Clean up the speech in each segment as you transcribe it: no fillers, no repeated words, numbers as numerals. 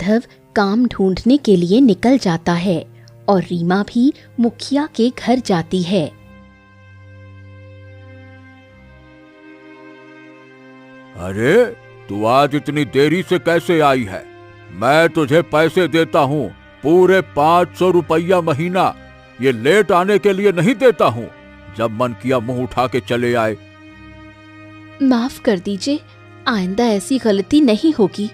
माधव काम ढूंढने के लिए निकल जाता है और रीमा भी मुखिया के घर जाती है। अरे तू आज इतनी देरी से कैसे आई है? मैं तुझे पैसे देता हूँ, पूरे 500 रुपया महीना। ये लेट आने के लिए नहीं देता हूँ। जब मन किया मुंह उठा के चले आए। माफ कर दीजिए, आइंदा ऐसी गलती नहीं होगी।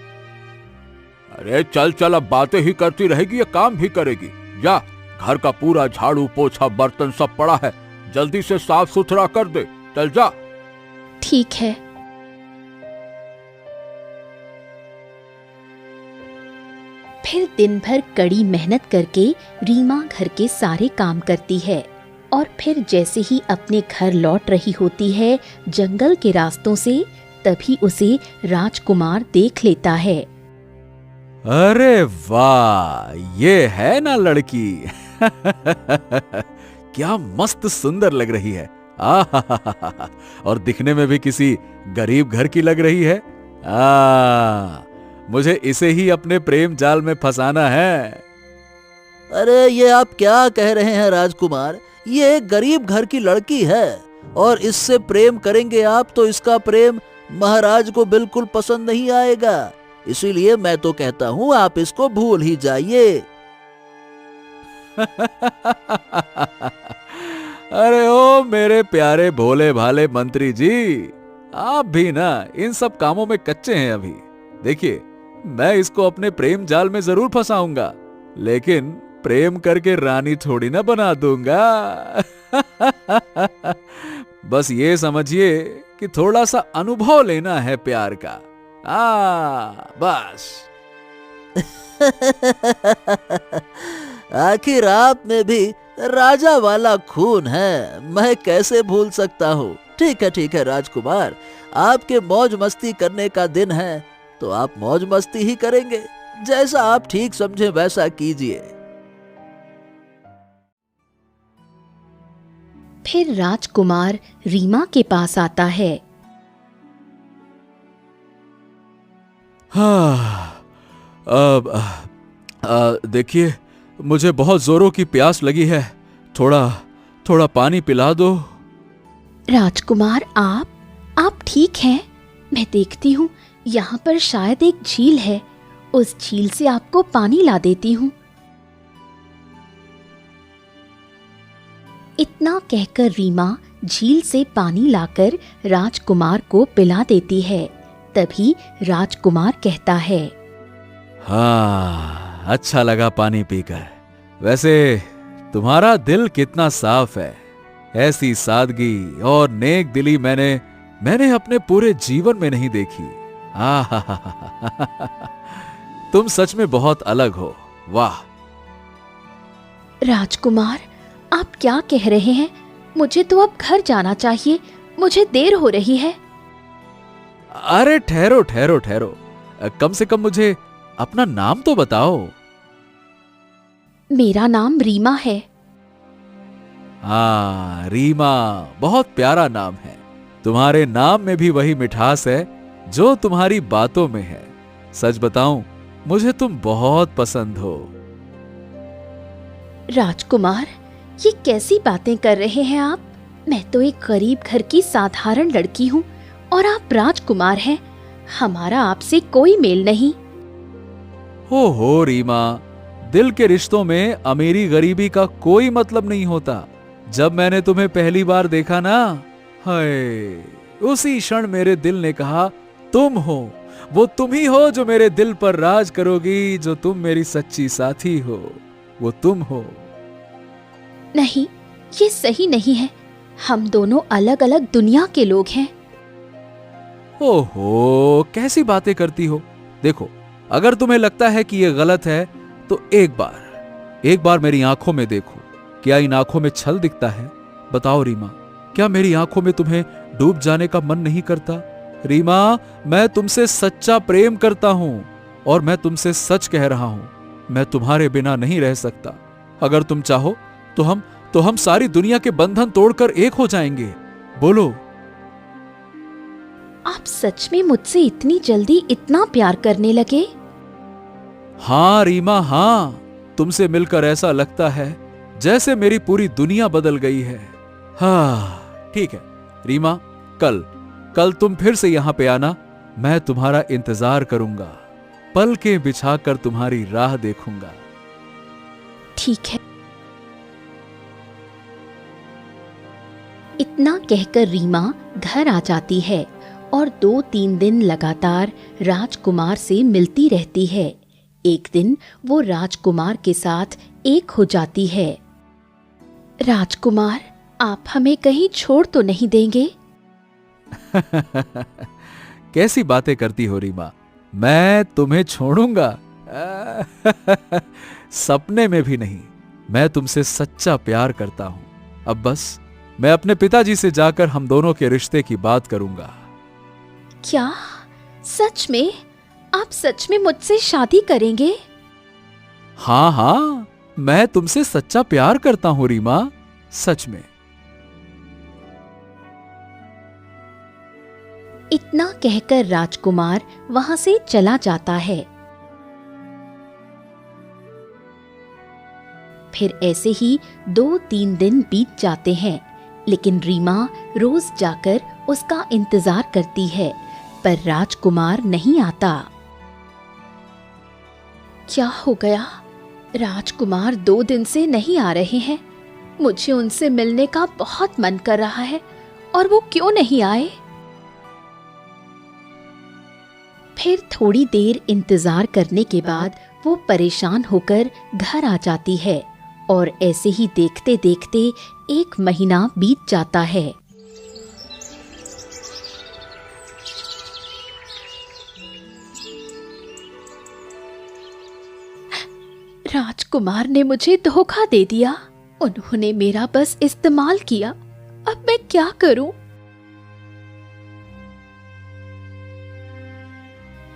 अरे चल चल, अब बातें ही करती रहेगी या काम भी करेगी? जा, घर का पूरा झाड़ू पोछा बर्तन सब पड़ा है, जल्दी से साफ सुथरा कर दे। चल जा। ठीक है। फिर दिन भर कड़ी मेहनत करके रीमा घर के सारे काम करती है और फिर जैसे ही अपने घर लौट रही होती है जंगल के रास्तों से, तभी उसे राजकुमार देख लेता है। अरे वाह, ये है ना लड़की। क्या मस्त सुंदर लग रही है। आहा, और दिखने में भी किसी गरीब घर की लग रही है। मुझे इसे ही अपने प्रेम जाल में फंसाना है। अरे ये आप क्या कह रहे हैं राजकुमार? ये एक गरीब घर की लड़की है और इससे प्रेम करेंगे आप तो इसका प्रेम महाराज को बिल्कुल पसंद नहीं आएगा। इसीलिए मैं तो कहता हूँ आप इसको भूल ही जाइए। अरे ओ मेरे प्यारे भोले भाले मंत्री जी, आप भी ना इन सब कामों में कच्चे हैं अभी। देखिए, मैं इसको अपने प्रेम जाल में जरूर फंसाऊंगा, लेकिन प्रेम करके रानी थोड़ी ना बना दूंगा। बस ये समझिए कि थोड़ा सा अनुभव लेना है प्यार का। बस। आखिर आप में भी राजा वाला खून है, मैं कैसे भूल सकता हूँ। ठीक है राजकुमार, आपके मौज मस्ती करने का दिन है तो आप मौज मस्ती ही करेंगे। जैसा आप ठीक समझे वैसा कीजिए। फिर राजकुमार रीमा के पास आता है। अब देखिए, मुझे बहुत जोरों की प्यास लगी है, थोड़ा पानी पिला दो। राजकुमार, आप ठीक हैं? मैं देखती हूँ यहाँ पर शायद एक झील है, उस झील से आपको पानी ला देती हूँ। इतना कहकर रीमा झील से पानी लाकर राजकुमार को पिला देती है। तभी राजकुमार कहता है, हाँ, अच्छा लगा पानी पीकर। वैसे तुम्हारा दिल कितना साफ है। ऐसी सादगी और नेक दिली मैंने अपने पूरे जीवन में नहीं देखी। तुम सच में बहुत अलग हो। वाह। राजकुमार, आप क्या कह रहे हैं? मुझे तो अब घर जाना चाहिए, मुझे देर हो रही है। अरे ठहरो, कम से कम मुझे अपना नाम तो बताओ। मेरा नाम रीमा है। हाँ, रीमा, बहुत प्यारा नाम है। तुम्हारे नाम में भी वही मिठास है जो तुम्हारी बातों में है। सच बताऊं, मुझे तुम बहुत पसंद हो। राजकुमार, ये कैसी बातें कर रहे हैं आप? मैं तो एक गरीब घर की साधारण लड़की हूँ और आप राजकुमार हैं। हमारा आपसे कोई मेल नहीं। हो रीमा, दिल के रिश्तों में अमीरी गरीबी का कोई मतलब नहीं होता। जब मैंने तुम्हें पहली बार देखा ना, हाय, उसी क्षण मेरे दिल ने कहा तुम हो, वो तुम ही हो जो मेरे दिल पर राज करोगी, जो तुम मेरी सच्ची साथी हो, वो तुम हो। नहीं, ये सही नहीं है। हम दोनों अलग अलग दुनिया के लोग हैं। ओहो, कैसी बातें करती हो। देखो, अगर तुम्हें लगता है कि ये गलत है तो एक बार मेरी आंखों में देखो। क्या इन आंखों में छल दिखता है? बताओ रीमा, क्या मेरी आंखों में तुम्हें डूब जाने का मन नहीं करता? रीमा, मैं तुमसे सच्चा प्रेम करता हूं और मैं तुमसे सच कह रहा हूं। मैं तुम्हारे बिना नहीं रह सकता। अगर तुम चाहो तो हम सारी दुनिया के बंधन तोड़कर एक हो जाएंगे। बोलो। आप सच में मुझसे इतनी जल्दी इतना प्यार करने लगे? हाँ रीमा, हाँ, तुमसे मिलकर ऐसा लगता है जैसे मेरी पूरी दुनिया बदल गई है। हाँ ठीक है रीमा, कल तुम फिर से यहां पे आना, मैं तुम्हारा इंतजार करूंगा, पलकें बिछाकर तुम्हारी राह देखूंगा। ठीक है। इतना कहकर रीमा घर आ जाती है और 2-3 दिन लगातार राजकुमार से मिलती रहती है। एक दिन वो राजकुमार के साथ एक हो जाती है। राजकुमार, आप हमें कहीं छोड़ तो नहीं देंगे? कैसी बातें करती हो रीमा, मैं तुम्हें छोड़ूंगा? सपने में भी नहीं। मैं तुमसे सच्चा प्यार करता हूं। अब बस मैं अपने पिताजी से जाकर हम दोनों के रिश्ते की बात करूंगा। क्या? सच में? आप सच में मुझसे शादी करेंगे? हाँ हाँ, मैं तुमसे सच्चा प्यार करता हूं रीमा, सच में। इतना कहकर राजकुमार वहां से चला जाता है। फिर ऐसे ही 2-3 दिन बीत जाते हैं, लेकिन रीमा रोज जाकर उसका इंतजार करती है, पर राजकुमार नहीं आता। क्या हो गया? राजकुमार 2 दिन से नहीं आ रहे हैं। मुझे उनसे मिलने का बहुत मन कर रहा है, और वो क्यों नहीं आए? फिर थोड़ी देर इंतजार करने के बाद वो परेशान होकर घर आ जाती है, और ऐसे ही देखते देखते 1 महीना बीत जाता है। राजकुमार ने मुझे धोखा दे दिया। उन्होंने मेरा बस इस्तेमाल किया। अब मैं क्या करूं?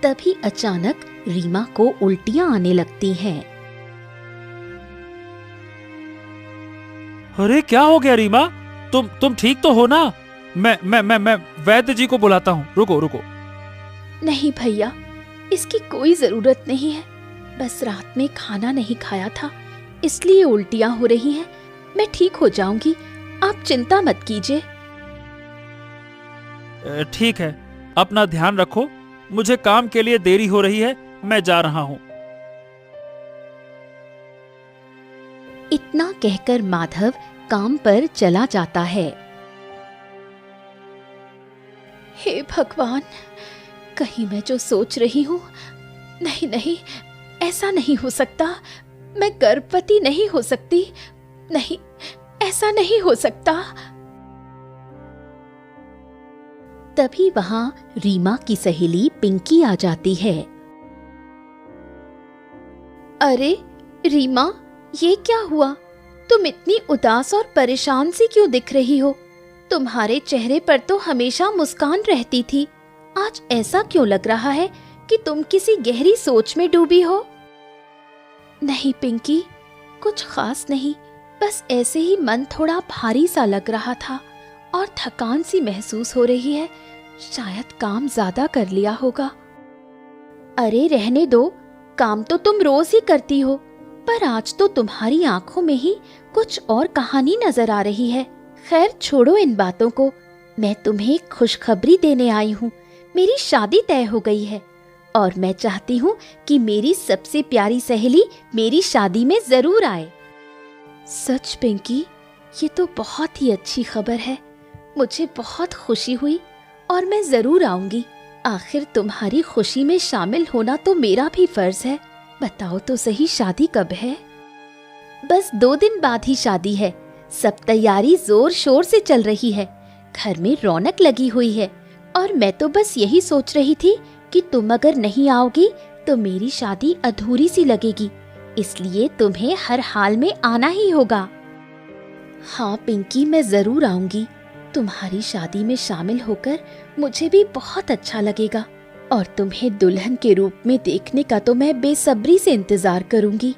तभी अचानक रीमा को उल्टियां आने लगती हैं। अरे क्या हो गया रीमा? तुम ठीक तो हो ना? मैं वैद्य जी को बुलाता हूँ। रुको। नहीं भैया, इसकी कोई जरूरत नहीं है। बस रात में खाना नहीं खाया था, इसलिए उल्टियां हो रही हैं। मैं ठीक हो जाऊंगी, आप चिंता मत कीजिए। ठीक है, अपना ध्यान रखो। मुझे काम के लिए देरी हो रही है, मैं जा रहा हूँ। इतना कहकर माधव काम पर चला जाता है। हे भगवान, कहीं मैं जो सोच रही हूँ, नहीं, ऐसा नहीं हो सकता। मैं गर्भवती नहीं हो सकती। नहीं, ऐसा नहीं हो सकता। तभी वहां रीमा की सहेली पिंकी आ जाती है। अरे रीमा, ये क्या हुआ? तुम इतनी उदास और परेशान सी क्यों दिख रही हो? तुम्हारे चेहरे पर तो हमेशा मुस्कान रहती थी। आज ऐसा क्यों लग रहा है कि तुम किसी गहरी सोच में डूबी हो? नहीं पिंकी, कुछ खास नहीं, बस ऐसे ही मन थोड़ा भारी सा लग रहा था और थकान सी महसूस हो रही है। शायद काम ज्यादा कर लिया होगा। अरे रहने दो, काम तो तुम रोज ही करती हो, पर आज तो तुम्हारी आंखों में ही कुछ और कहानी नजर आ रही है। खैर छोड़ो इन बातों को, मैं तुम्हें खुशखबरी देने आई हूँ। मेरी शादी तय हो गई है और मैं चाहती हूँ कि मेरी सबसे प्यारी सहेली मेरी शादी में जरूर आए। सच पिंकी, ये तो बहुत ही अच्छी खबर है। मुझे बहुत खुशी हुई और मैं जरूर आऊंगी। आखिर तुम्हारी खुशी में शामिल होना तो मेरा भी फर्ज है। बताओ तो सही, शादी कब है? बस 2 दिन बाद ही शादी है। सब तैयारी जोर शोर से चल रही है। घर में रौनक लगी हुई है और मैं तो बस यही सोच रही थी कि तुम अगर नहीं आओगी तो मेरी शादी अधूरी सी लगेगी, इसलिए तुम्हें हर हाल में आना ही होगा। हाँ पिंकी, मैं जरूर आऊंगी। तुम्हारी शादी में शामिल होकर मुझे भी बहुत अच्छा लगेगा और तुम्हें दुल्हन के रूप में देखने का तो मैं बेसब्री से इंतजार करूंगी।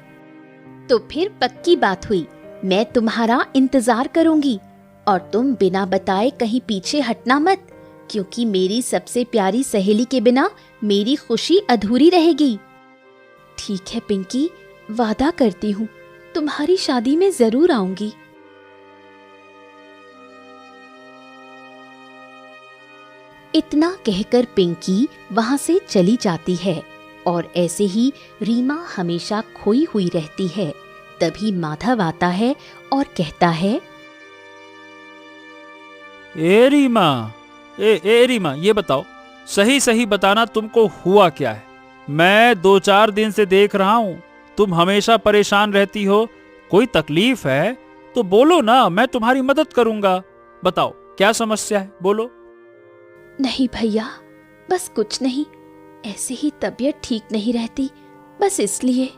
तो फिर पक्की बात हुई, मैं तुम्हारा इंतजार करूंगी और तुम बिना बताए कहीं पीछे हटना मत, क्योंकि मेरी सबसे प्यारी सहेली के बिना मेरी खुशी अधूरी रहेगी। ठीक है पिंकी, वादा करती हूँ तुम्हारी शादी में जरूर आऊंगी। इतना कहकर पिंकी वहां से चली जाती है और ऐसे ही रीमा हमेशा खोई हुई रहती है। तभी माधव आता है और कहता है, ए रीमा, ए रीमा, ये बताओ, सही सही बताना, तुमको हुआ क्या है? मैं 2-4 दिन से देख रहा हूं, तुम हमेशा परेशान रहती हो। कोई तकलीफ है तो बोलो ना, मैं तुम्हारी मदद करूंगा। बताओ क्या समस्या है, बोलो। नहीं भैया, बस कुछ नहीं, ऐसे ही तबीयत ठीक नहीं रहती, बस इसलिए।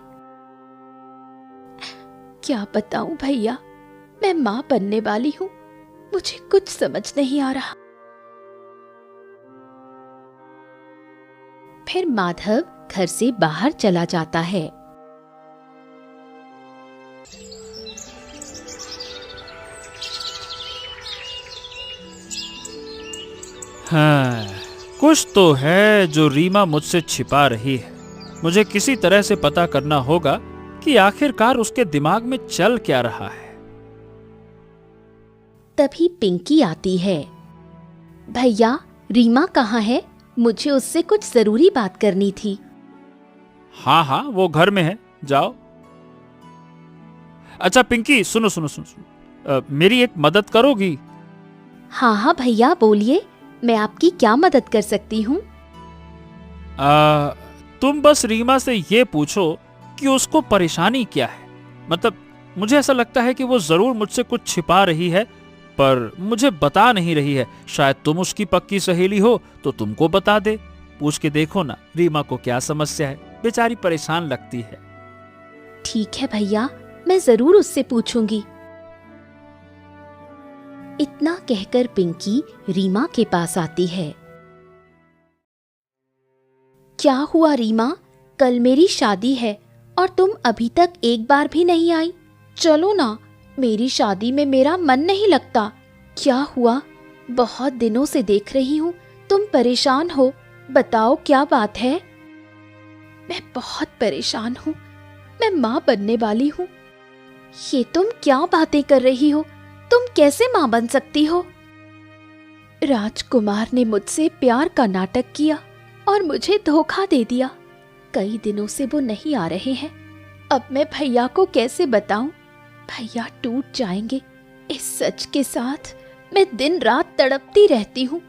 क्या बताऊं भैया, मैं मां बनने वाली हूं, मुझे कुछ समझ नहीं आ रहा। फिर माधव घर से बाहर चला जाता है। हाँ, कुछ तो है जो रीमा मुझसे छिपा रही है। मुझे किसी तरह से पता करना होगा कि आखिरकार उसके दिमाग में चल क्या रहा है। तभी पिंकी आती है। भैया, रीमा कहाँ है? मुझे उससे कुछ जरूरी बात करनी थी। हाँ हाँ, वो घर में है, जाओ। अच्छा पिंकी, सुनो सुनो सुनो सुनो, मेरी एक मदद करोगी? हाँ हाँ भैया, बोलिए, मैं आपकी क्या मदद कर सकती हूँ? तुम बस रीमा से ये पूछो कि उसको परेशानी क्या है। मतलब मुझे ऐसा लगता है कि वो जरूर मुझसे कुछ छिपा रही है, पर मुझे बता नहीं रही है। शायद तुम उसकी पक्की सहेली हो तो तुमको बता दे। पूछ के देखो ना, रीमा को क्या समस्या है, बेचारी परेशान लगती है। ठीक है भैया, मैं जरूर उससे पूछूंगी। इतना कहकर पिंकी रीमा के पास आती है। क्या हुआ रीमा? कल मेरी शादी है और तुम अभी तक एक बार भी नहीं आई। चलो ना, मेरी शादी में मेरा मन नहीं लगता। क्या हुआ? बहुत दिनों से देख रही हूँ तुम परेशान हो, बताओ क्या बात है? मैं बहुत परेशान हूँ, मैं माँ बनने वाली हूँ। ये तुम क्या बातें कर रही हो? तुम कैसे माँ बन सकती हो? राजकुमार ने मुझसे प्यार का नाटक किया और मुझे धोखा दे दिया। कई दिनों से वो नहीं आ रहे हैं। अब मैं भैया को कैसे बताऊं? भैया टूट जाएंगे। इस सच के साथ मैं दिन रात तड़पती रहती हूँ।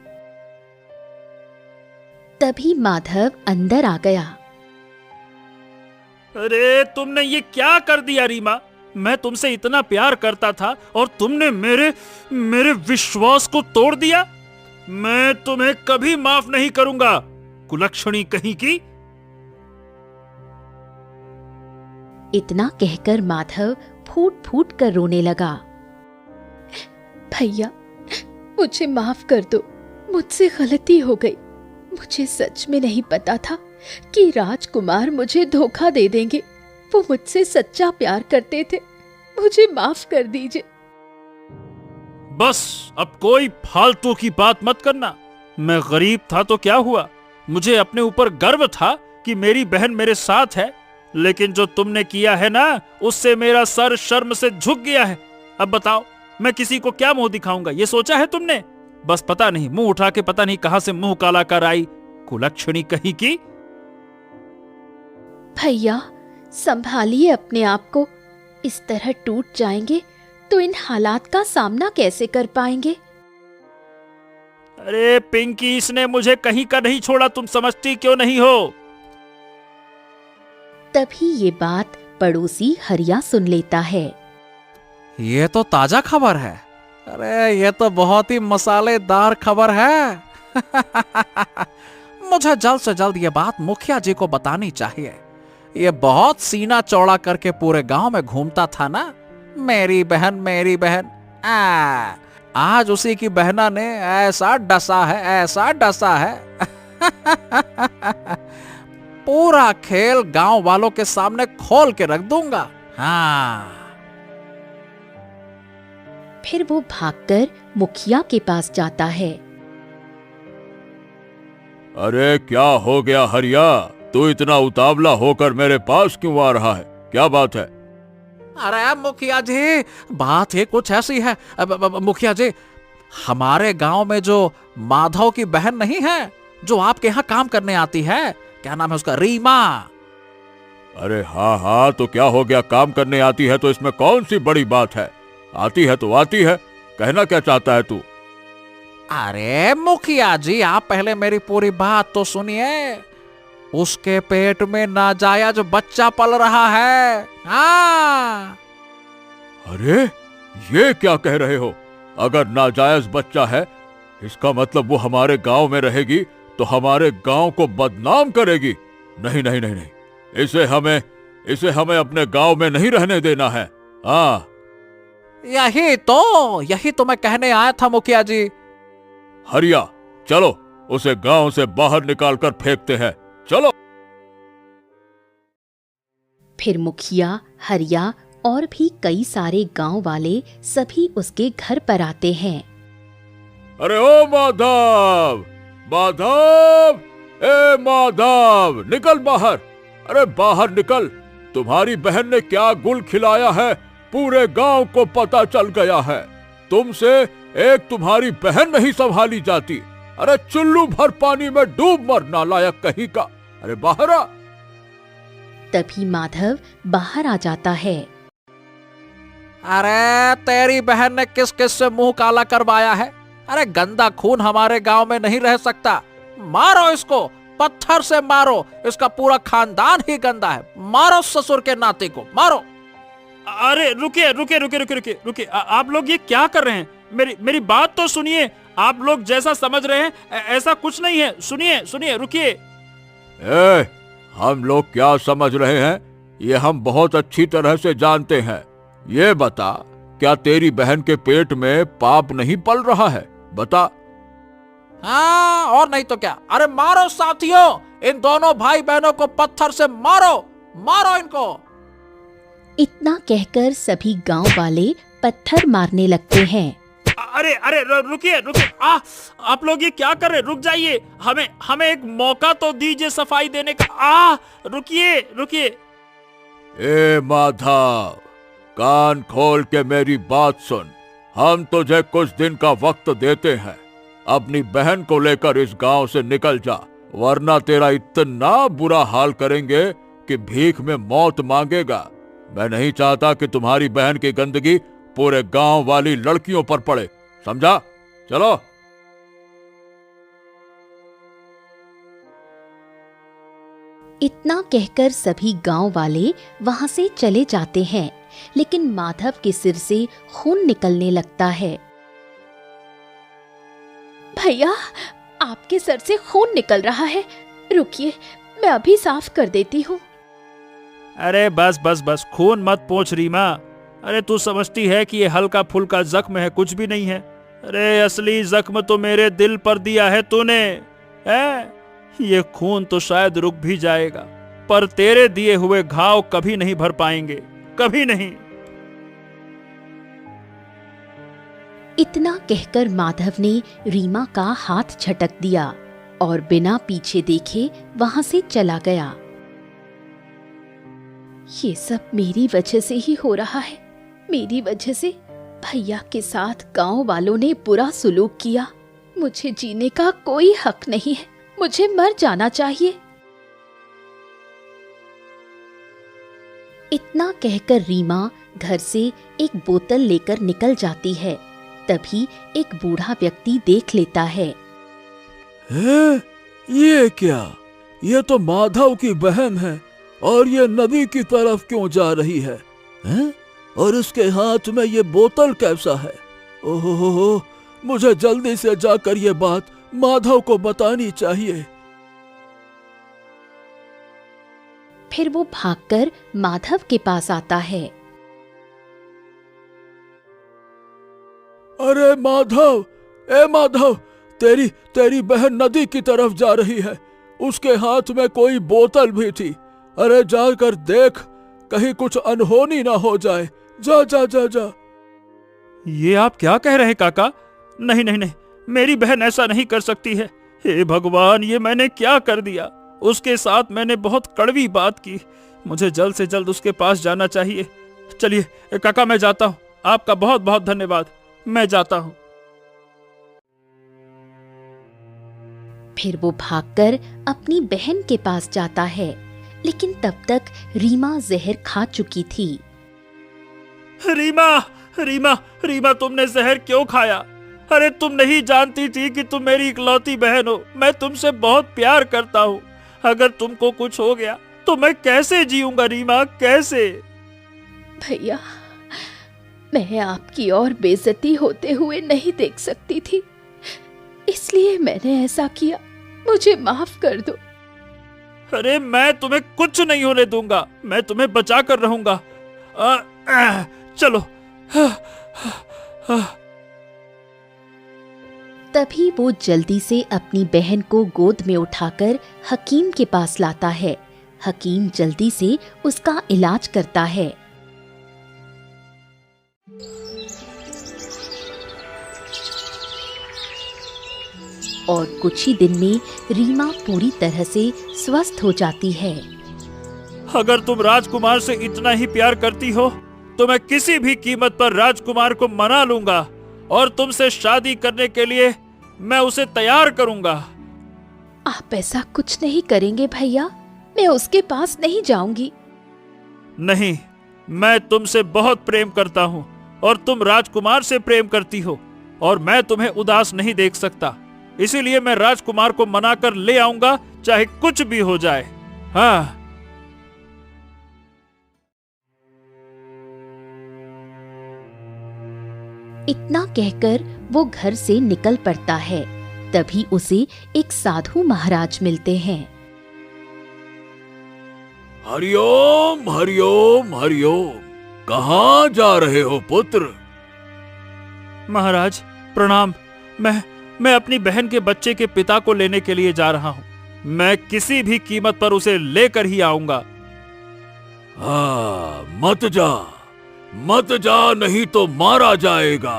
तभी माधव अंदर आ गया। अरे तुमने ये क्या कर दिया रीमा? मैं तुमसे इतना प्यार करता था और तुमने मेरे विश्वास को तोड़ दिया। मैं तुम्हें कभी माफ नहीं करूंगा, कुलक्षणी कहीं की। इतना कहकर माधव फूट फूट कर रोने लगा। भैया, मुझे माफ कर दो, मुझसे गलती हो गई। मुझे सच में नहीं पता था कि राजकुमार मुझे धोखा दे देंगे। वो मुझसे सच्चा प्यार करते थे। मुझे माफ कर दीजिए। बस अब कोई फालतू की बात मत करना। मैं गरीब था तो क्या हुआ? मुझे अपने ऊपर गर्व था कि मेरी बहन मेरे साथ है, लेकिन जो तुमने किया है ना, उससे मेरा सर शर्म से झुक गया है। अब बताओ, मैं किसी को क्या मुंह दिखाऊंगा? ये सोचा है तुमने? बस पता नहीं, मुंह उठा के पता नहीं कहां से मुंह काला कर आई, कुलक्षणी कहीं की। भैया, संभालिए अपने आप को। इस तरह टूट जाएंगे तो इन हालात का सामना कैसे कर पाएंगे? अरे पिंकी, इसने मुझे कहीं का नहीं छोड़ा, तुम समझती क्यों नहीं हो? तभी ये बात पड़ोसी हरिया सुन लेता है। ये तो ताजा खबर है। अरे ये तो बहुत ही मसालेदार खबर है। मुझे जल्द से जल्द ये बात मुखिया जी को बतानी चाहिए। ये बहुत सीना चौड़ा करके पूरे गांव में घूमता था ना, मेरी बहन मेरी बहन। आज उसी की बहना ने ऐसा डसा है, ऐसा डसा है। पूरा खेल गांव वालों के सामने खोल के रख दूंगा। हाँ। फिर वो भागकर मुखिया के पास जाता है। अरे क्या हो गया हरिया? तू इतना उतावला होकर मेरे पास क्यों आ रहा है? क्या बात है? अरे मुखिया जी, बात ही कुछ ऐसी है। मुखिया जी, हमारे गांव में जो माधव की बहन नहीं है, जो आपके यहाँ काम करने आती है, क्या नाम है उसका, रीमा। अरे हाँ हाँ, तो क्या हो गया? काम करने आती है तो इसमें कौन सी बड़ी बात है? आती है तो आती है, कहना क्या चाहता है तू? अरे मुखिया जी, आप पहले मेरी पूरी बात तो सुनिए। उसके पेट में नाजायज बच्चा पल रहा है। हाँ। अरे ये क्या कह रहे हो? अगर नाजायज बच्चा है, इसका मतलब वो हमारे गांव में रहेगी तो हमारे गांव को बदनाम करेगी। नहीं नहीं नहीं नहीं, इसे हमें अपने गांव में नहीं रहने देना है। हाँ, यही तो मैं कहने आया था मुखिया जी। हरिया, चलो उसे गांव से बाहर निकालकर फेंकते हैं, चलो। फिर मुखिया, हरिया और भी कई सारे गांव वाले सभी उसके घर पर आते हैं। अरे ओ माधव, माधव, ए माधव, निकल बाहर। अरे बाहर निकल, तुम्हारी बहन ने क्या गुल खिलाया है, पूरे गांव को पता चल गया है। तुमसे एक तुम्हारी बहन नहीं संभाली जाती। अरे चुल्लू भर पानी में डूब मर, नालायक कहीं का। अरे बाहर आ। तभी माधव बाहर आ जाता है। अरे तेरी बहन ने किस किस से मुंह काला करवाया है? अरे गंदा खून हमारे गांव में नहीं रह सकता। मारो इसको, पत्थर से मारो, इसका पूरा खानदान ही गंदा है। मारो ससुर के नाते को, मारो। अरे रुकिए रुकिए रुकिए रुकिए रुकिए रुकिए, आप लोग ये क्या कर रहे हैं? मेरी बात तो सुनिए। आप लोग जैसा समझ रहे हैं ऐसा कुछ नहीं है। सुनिए सुनिए, रुकिए। हम लोग क्या समझ रहे हैं, ये हम बहुत अच्छी तरह से जानते हैं। ये बता, क्या तेरी बहन के पेट में पाप नहीं पल रहा है? बता। हाँ, और नहीं तो क्या। अरे मारो साथियों, इन दोनों भाई बहनों को पत्थर से मारो, मारो इनको। इतना कहकर सभी गांव वाले पत्थर मारने लगते हैं। अरे अरे रुकिए रुकिए, आप लोग ये क्या कर रहे हैं? रुक जाइए, हमें एक मौका तो दीजिए सफाई देने का। रुकिए रुकिए। ए माधव, कान खोल के मेरी बात सुन। हम तुझे कुछ दिन का वक्त देते हैं। अपनी बहन को लेकर इस गांव से निकल जा, वरना तेरा इतना बुरा हाल करेंगे कि भीख में मौत मांगेगा। मैं नहीं चाहता कि तुम्हारी बहन की गंदगी पूरे गांव वाली लड़कियों पर पड़े, समझा? चलो। इतना कहकर सभी गांव वाले वहां से चले जाते हैं, लेकिन माधव के सिर से खून निकलने लगता है। भैया, आपके सर से खून निकल रहा है। रुकिए, मैं अभी साफ कर देती हूँ। अरे बस बस बस, खून मत पोंछ रीमा। अरे तू समझती है कि ये हल्का फुल्का जख्म है, कुछ भी नहीं है। अरे असली जख्म तो मेरे दिल पर दिया है तूने। ये खून तो शायद रुक भी जाएगा, पर तेरे दिए हुए घाव कभी नहीं भर पाएंगे, कभी नहीं। इतना कहकर माधव ने रीमा का हाथ झटक दिया और बिना पीछे देखे वहां से चला गया। ये सब मेरी वजह से ही हो रहा है। मेरी वजह से भैया के साथ गांव वालों ने बुरा सुलूक किया। मुझे जीने का कोई हक नहीं है, मुझे मर जाना चाहिए। इतना कहकर रीमा घर से एक बोतल लेकर निकल जाती है। तभी एक बूढ़ा व्यक्ति देख लेता है। ये क्या? ये तो माधव की बहन है, और ये नदी की तरफ क्यों जा रही है? हैं? और उसके हाथ में ये बोतल कैसा है? ओहो, मुझे जल्दी से जाकर ये बात माधव को बतानी चाहिए। फिर वो भागकर माधव के पास आता है। अरे माधव, ए माधव, तेरी बहन नदी की तरफ जा रही है। उसके हाथ में कोई बोतल भी थी। अरे जाकर देख, कहीं कुछ अनहोनी ना हो जाए। जा जा जा जा। ये आप क्या कह रहे हैं काका? नहीं नहीं नहीं, मेरी बहन ऐसा नहीं कर सकती है। हे भगवान, ये मैंने क्या कर दिया? उसके साथ मैंने बहुत कड़वी बात की। मुझे जल्द से जल्द उसके पास जाना चाहिए। चलिए काका, मैं जाता हूँ। आपका बहुत बहुत धन्यवाद। मैं जाता हूँ। फिर वो भागकर अपनी बहन के पास जाता है, लेकिन तब तक रीमा जहर खा चुकी थी। रीमा, रीमा, रीमा, तुमने जहर क्यों खाया? अरे तुम नहीं जानती थी कि तुम मेरी इकलौती बहन हो। मैं तुमसे बहुत प्यार करता हूँ। अगर तुमको कुछ हो गया तो मैं कैसे जीऊंगा रीमा, कैसे? भैया, मैं आपकी और बेइज्जती होते हुए नहीं देख सकती थी, इसलिए मैंने ऐसा किया। मुझे माफ कर दो। अरे मैं तुम्हें कुछ नहीं होने दूंगा। मैं तुम्हें बचा कर रहूंगा। चलो। तभी वो जल्दी से अपनी बहन को गोद में उठाकर हकीम के पास लाता है। हकीम जल्दी से उसका इलाज करता है। और कुछ ही दिन में रीमा पूरी तरह से स्वस्थ हो जाती है। अगर तुम राजकुमार से इतना ही प्यार करती हो तो मैं किसी भी कीमत पर राजकुमार को मना लूंगा और तुमसे शादी करने के लिए मैं उसे तैयार करूंगा। आप ऐसा कुछ नहीं करेंगे भैया। मैं उसके पास नहीं जाऊंगी। नहीं, मैं तुमसे बहुत प्रेम करता हूँ और तुम राजकुमार से प्रेम करती हो, और मैं तुम्हें उदास नहीं देख सकता। इसीलिए मैं राजकुमार को मनाकर ले आऊंगा, चाहे कुछ भी हो जाए। हाँ। इतना कहकर वो घर से निकल पड़ता है। तभी उसे एक साधु महाराज मिलते हैं। हरिओम हरिओम हरिओम। कहाँ जा रहे हो पुत्र? महाराज प्रणाम। मैं अपनी बहन के बच्चे के पिता को लेने के लिए जा रहा हूँ। मैं किसी भी कीमत पर उसे लेकर ही आऊंगा। हाँ, मत जा, नहीं तो मारा जाएगा।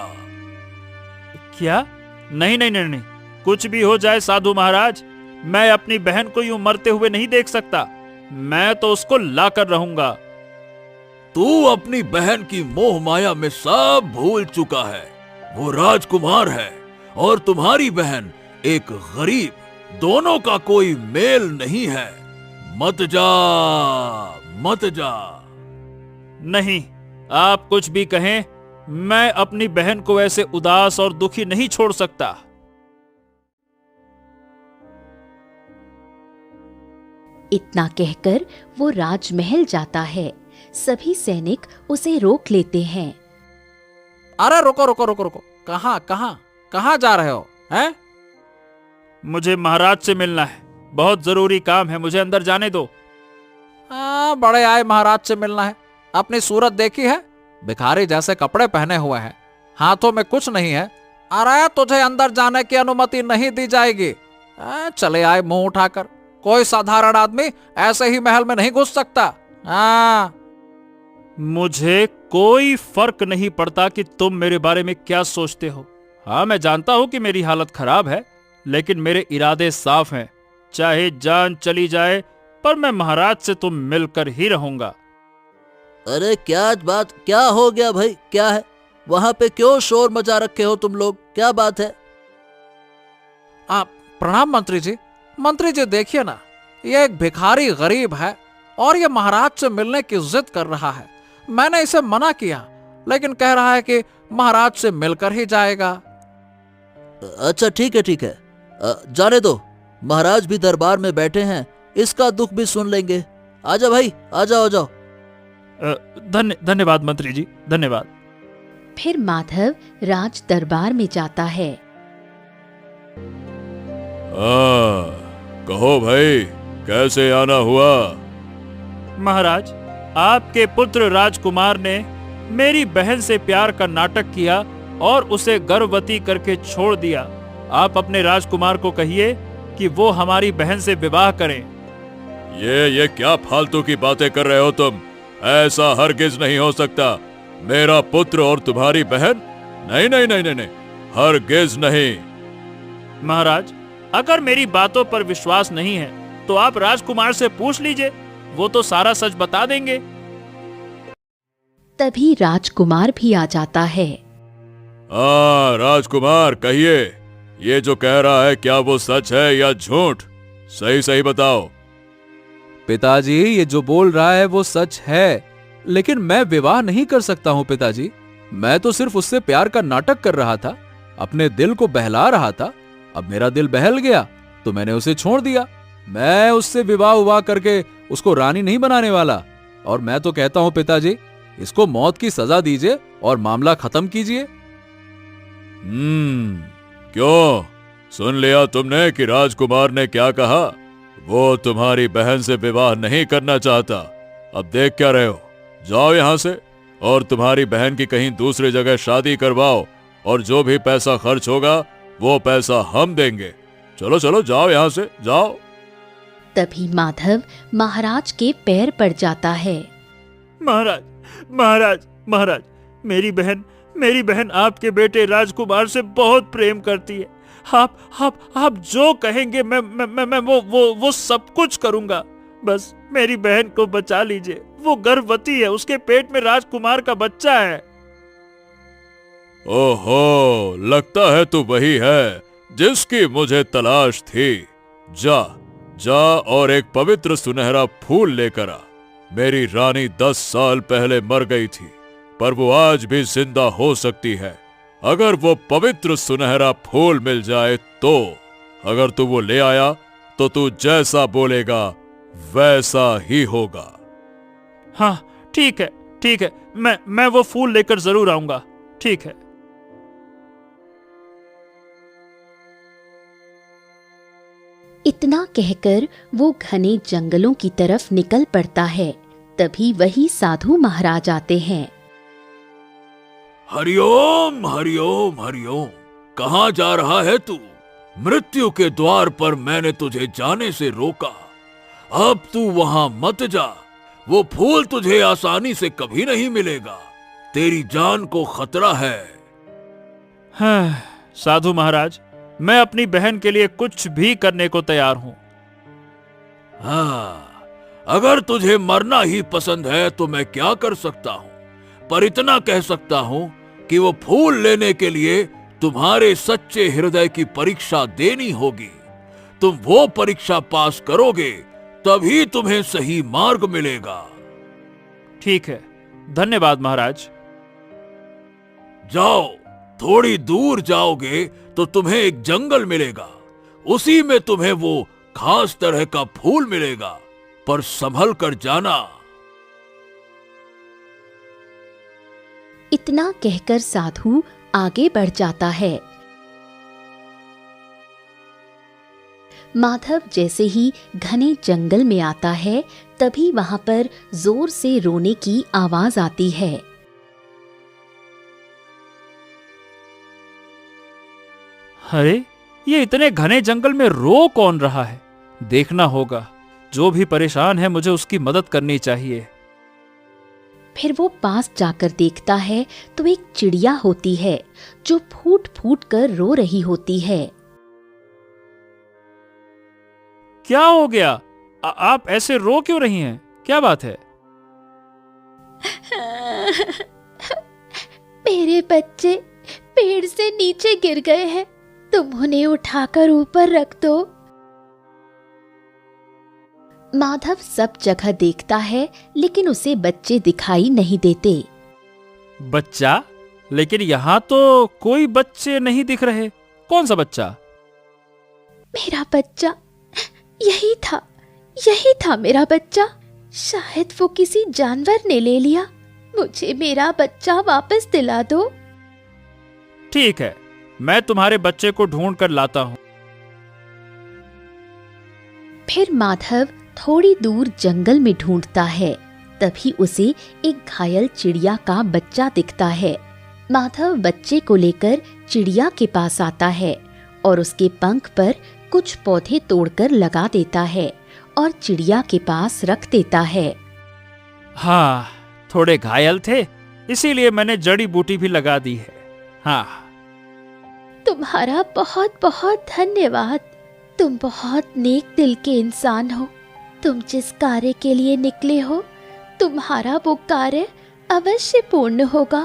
क्या? नहीं नहीं नहीं नहीं, कुछ भी हो जाए साधु महाराज, मैं अपनी बहन को यूं मरते हुए नहीं देख सकता। मैं तो उसको लाकर रहूंगा। तू अपनी बहन की मोह माया में सब भूल चुका है। वो राजकुमार है और तुम्हारी बहन एक गरीब। दोनों का कोई मेल नहीं है। मत जा। नहीं, आप कुछ भी कहें, मैं अपनी बहन को ऐसे उदास और दुखी नहीं छोड़ सकता। इतना कहकर वो राजमहल जाता है। सभी सैनिक उसे रोक लेते हैं। अरे रुको रुको रुको रुको, कहाँ जा रहे हो? हैं? मुझे महाराज से मिलना है। बहुत जरूरी काम है, मुझे अंदर जाने दो। बड़े आए महाराज से मिलना है। अपनी सूरत देखी है? भिखारी जैसे कपड़े पहने हुए हैं, हाथों में कुछ नहीं है। अरे तुझे अंदर जाने की अनुमति नहीं दी जाएगी। चले आए मुंह उठाकर। कोई साधारण आदमी ऐसे ही महल में नहीं घुस सकता। मुझे कोई फर्क नहीं पड़ता कि तुम मेरे बारे में क्या सोचते हो। हाँ, मैं जानता हूं कि मेरी हालत खराब है, लेकिन मेरे इरादे साफ हैं। चाहे जान चली जाए, पर मैं महाराज से तुम मिलकर ही रहूंगा। अरे क्या हो गया भाई? क्या है वहां पे? क्यों शोर मचा रखे हो तुम लोग? क्या बात है? प्रणाम मंत्री जी देखिए ना, ये एक भिखारी गरीब है और ये महाराज से मिलने की जिद कर रहा है। मैंने इसे मना किया, लेकिन कह रहा है कि महाराज से मिलकर ही जाएगा। अच्छा ठीक है, जाने दो। महाराज भी दरबार में बैठे हैं, इसका दुख भी सुन लेंगे। आजा भाई, आ जाओ। धन्यवाद मंत्री जी, धन्यवाद। फिर माधव राज दरबार में जाता है। कहो भाई, कैसे आना हुआ? महाराज, आपके पुत्र राजकुमार ने मेरी बहन से प्यार का नाटक किया और उसे गर्भवती करके छोड़ दिया। आप अपने राजकुमार को कहिए कि वो हमारी बहन से विवाह करें। ये क्या फालतू की बातें कर रहे हो तुम? ऐसा हरगिज नहीं हो सकता। मेरा पुत्र और तुम्हारी बहन? नहीं, हरगिज नहीं। महाराज, अगर मेरी बातों पर विश्वास नहीं है तो आप राजकुमार से पूछ लीजिए, वो तो सारा सच बता देंगे। तभी राजकुमार भी आ जाता है। राजकुमार कहिए, ये जो कह रहा है क्या वो सच है या झूठ? सही सही बताओ। पिताजी, ये जो बोल रहा है वो सच है, लेकिन मैं विवाह नहीं कर सकता हूं पिताजी। मैं तो सिर्फ उससे प्यार का नाटक कर रहा था, अपने दिल को बहला रहा था। अब मेरा दिल बहल गया तो मैंने उसे छोड़ दिया। मैं उससे विवाह करके उसको रानी नहीं बनाने वाला। और मैं तो कहता हूं पिताजी, इसको मौत की सजा दीजिए और मामला खत्म कीजिए। क्यों? सुन लिया तुमने कि राजकुमार ने क्या कहा? वो तुम्हारी बहन से विवाह नहीं करना चाहता। अब देख क्या रहे हो? जाओ यहां से और तुम्हारी बहन की कहीं दूसरी जगह शादी करवाओ, और जो भी पैसा खर्च होगा वो पैसा हम देंगे। चलो चलो जाओ यहां से, जाओ। तभी माधव महाराज के पैर पड़ जाता है। महाराज, महाराज, महाराज, मेरी बहन आपके बेटे राजकुमार से बहुत प्रेम करती है। आप जो कहेंगे मैं वो सब कुछ करूंगा। बस मेरी बहन को बचा लीजिए। वो गर्भवती है, उसके पेट में राजकुमार का बच्चा है। ओहो, लगता है तू वही है जिसकी मुझे तलाश थी। जा जा और एक पवित्र सुनहरा फूल लेकर आ। मेरी रानी 10 साल पहले मर गई थी, पर वो आज भी जिंदा हो सकती है अगर वो पवित्र सुनहरा फूल मिल जाए तो। अगर तू वो ले आया तो तू जैसा बोलेगा वैसा ही होगा। हाँ ठीक है, ठीक है, मैं वो फूल लेकर जरूर आऊंगा। ठीक है। इतना कहकर वो घने जंगलों की तरफ निकल पड़ता है। तभी वही साधु महाराज आते हैं। हरिओम हरिओम हरिओम। कहाँ जा रहा है तू? मृत्यु के द्वार पर मैंने तुझे जाने से रोका। अब तू वहां मत जा। वो फूल तुझे आसानी से कभी नहीं मिलेगा। तेरी जान को खतरा है। हाँ, साधु महाराज, मैं अपनी बहन के लिए कुछ भी करने को तैयार हूं। हाँ, अगर तुझे मरना ही पसंद है तो मैं क्या कर सकता हूँ, पर इतना कह सकता हूँ कि वो फूल लेने के लिए तुम्हारे सच्चे हृदय की परीक्षा देनी होगी। तुम वो परीक्षा पास करोगे तभी तुम्हें सही मार्ग मिलेगा। ठीक है, धन्यवाद महाराज। जाओ, थोड़ी दूर जाओगे तो तुम्हें एक जंगल मिलेगा। उसी में तुम्हें वो खास तरह का फूल मिलेगा, पर संभल कर जाना। इतना कहकर साधु आगे बढ़ जाता है। माधव जैसे ही घने जंगल में आता है, तभी वहां पर जोर से रोने की आवाज आती है। अरे, ये इतने घने जंगल में रो कौन रहा है? देखना होगा। जो भी परेशान है मुझे उसकी मदद करनी चाहिए। फिर वो पास जाकर देखता है तो एक चिड़िया होती है जो फूट फूट कर रो रही होती है। क्या हो गया? आप ऐसे रो क्यों रही हैं? क्या बात है? मेरे बच्चे पेड़ से नीचे गिर गए हैं, तुम उन्हें उठाकर ऊपर रख दो। माधव सब जगह देखता है लेकिन उसे बच्चे दिखाई नहीं देते। बच्चा? लेकिन यहाँ तो कोई बच्चे नहीं दिख रहे। कौन सा बच्चा? मेरा बच्चा, यही था मेरा बच्चा। शायद वो किसी जानवर ने ले लिया। मुझे मेरा बच्चा वापस दिला दो। ठीक है, मैं तुम्हारे बच्चे को ढूंढ कर लाता हूँ। फिर माधव थोड़ी दूर जंगल में ढूंढता है। तभी उसे एक घायल चिड़िया का बच्चा दिखता है। माधव बच्चे को लेकर चिड़िया के पास आता है और उसके पंख पर कुछ पौधे तोड़कर लगा देता है और चिड़िया के पास रख देता है। हाँ, थोड़े घायल थे, इसीलिए मैंने जड़ी बूटी भी लगा दी है। हाँ, तुम्हारा बहुत बहुत धन्यवाद। तुम बहुत नेक दिल के इंसान हो। तुम जिस कार्य के लिए निकले हो, तुम्हारा वो कार्य अवश्य पूर्ण होगा।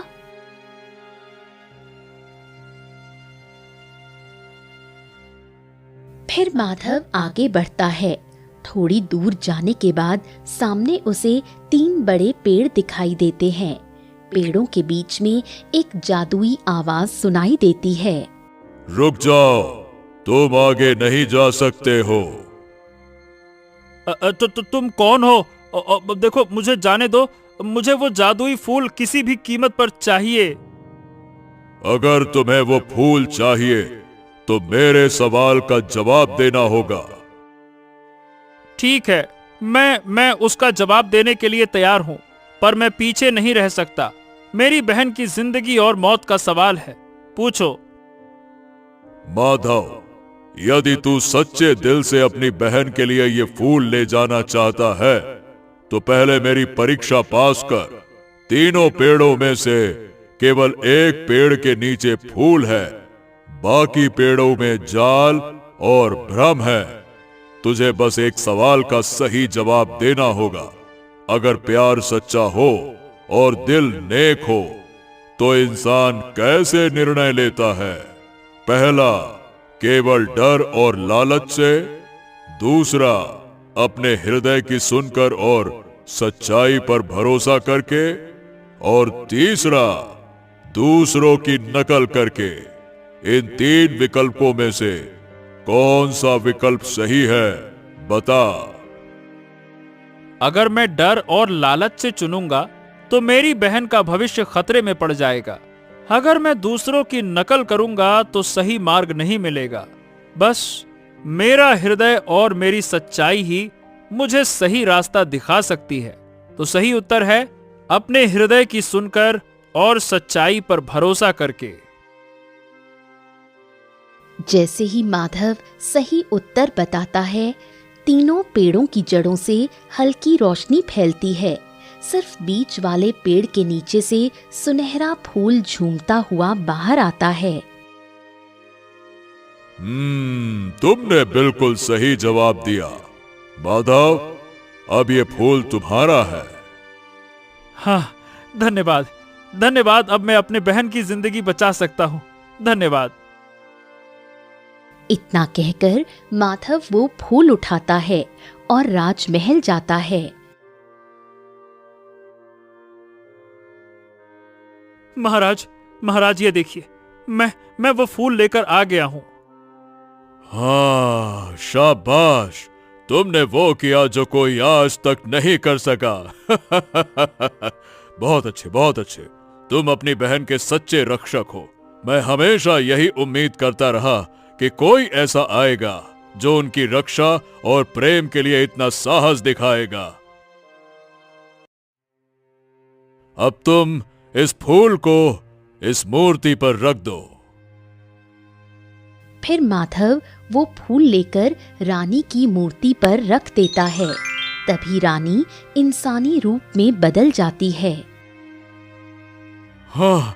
फिर माधव आगे बढ़ता है। थोड़ी दूर जाने के बाद सामने उसे 3 बड़े पेड़ दिखाई देते हैं। पेड़ों के बीच में एक जादुई आवाज सुनाई देती है। रुक जाओ, तुम आगे नहीं जा सकते हो। तुम कौन हो? देखो, मुझे जाने दो। मुझे वो जादुई फूल किसी भी कीमत पर चाहिए। अगर तुम्हें वो फूल चाहिए तो मेरे सवाल का जवाब देना होगा। ठीक है, मैं उसका जवाब देने के लिए तैयार हूँ, पर मैं पीछे नहीं रह सकता। मेरी बहन की जिंदगी और मौत का सवाल है, पूछो। माधव, यदि तू सच्चे दिल से अपनी बहन के लिए ये फूल ले जाना चाहता है तो पहले मेरी परीक्षा पास कर। तीनों पेड़ों में से केवल एक पेड़ के नीचे फूल है, बाकी पेड़ों में जाल और भ्रम है। तुझे बस एक सवाल का सही जवाब देना होगा। अगर प्यार सच्चा हो और दिल नेक हो तो इंसान कैसे निर्णय लेता है? पहला, केवल डर और लालच से। दूसरा, अपने हृदय की सुनकर और सच्चाई पर भरोसा करके। और तीसरा, दूसरों की नकल करके। इन 3 विकल्पों में से कौन सा विकल्प सही है, बता। अगर मैं डर और लालच से चुनूंगा तो मेरी बहन का भविष्य खतरे में पड़ जाएगा। अगर मैं दूसरों की नकल करूंगा तो सही मार्ग नहीं मिलेगा। बस मेरा हृदय और मेरी सच्चाई ही मुझे सही रास्ता दिखा सकती है। तो सही उत्तर है अपने हृदय की सुनकर और सच्चाई पर भरोसा करके। जैसे ही माधव सही उत्तर बताता है, तीनों पेड़ों की जड़ों से हल्की रोशनी फैलती है। सिर्फ बीच वाले पेड़ के नीचे से सुनहरा फूल झूमता हुआ बाहर आता है। तुमने बिल्कुल सही जवाब दिया। माधव, अब ये फूल तुम्हारा है। हाँ, धन्यवाद धन्यवाद। अब मैं अपने बहन की जिंदगी बचा सकता हूँ। धन्यवाद। इतना कहकर माधव वो फूल उठाता है और राजमहल जाता है। महाराज, ये देखिए, मैं वो फूल लेकर आ गया हूँ। हाँ, शाबाश। तुमने वो किया जो कोई आज तक नहीं कर सका। बहुत अच्छे, बहुत अच्छे। तुम अपनी बहन के सच्चे रक्षक हो। मैं हमेशा यही उम्मीद करता रहा कि कोई ऐसा आएगा जो उनकी रक्षा और प्रेम के लिए इतना साहस दिखाएगा। अब तुम इस फूल को इस मूर्ति पर रख दो। फिर माधव वो फूल लेकर रानी की मूर्ति पर रख देता है। तभी रानी इंसानी रूप में बदल जाती है। हाँ,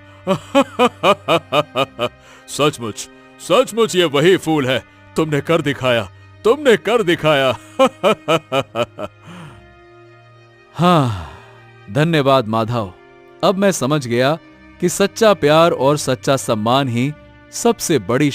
सचमुच सचमुच ये वही फूल है। तुमने कर दिखाया, तुमने कर दिखाया। हाँ, धन्यवाद माधव। अब मैं समझ गया कि सच्चा प्यार और सच्चा सम्मान ही सबसे बड़ी